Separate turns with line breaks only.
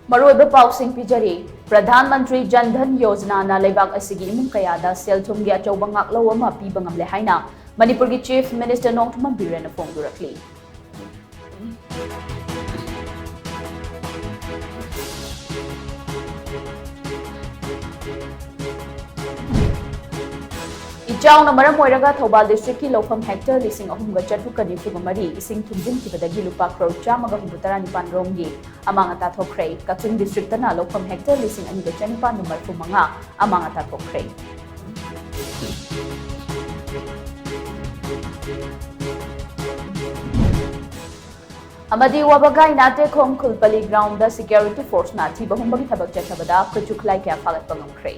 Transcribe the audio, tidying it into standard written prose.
मरोइब पाउसिंग पिजरी प्रधानमंत्री जन धन योजना ना लेबाक असिगी इमुंग कयादा cell थुमगी अचौबा ngaklo ama piba ngamle haina Manipur gi Chief Minister Nongtham Biren फोंदुरखली इचाउना मरम ओइरगा थौबाल डिस्ट्रिक्ट की लौफम हेक्टर लिसिंग अहुमगा चटुका निफुगा मरी इसिंग थुमजिन किबदगी लुपा करोड़ चामगा हुबुतरा निपान रोंगी अमांगता थोखरे कक्चिंग डिस्ट्रिक्ट तना लौफम हेक्टर लिसिंग अनिगा चनिपान नंबर फुमंगा अमांगता थोखरे अमदी वबगाई नाते खोंग खुलपली ग्राउंड दा सिक्योरिटी फोर्स ना थी बहुमबगी थबक चथबदा खुचुखलाई क्या फागत पंगमखरे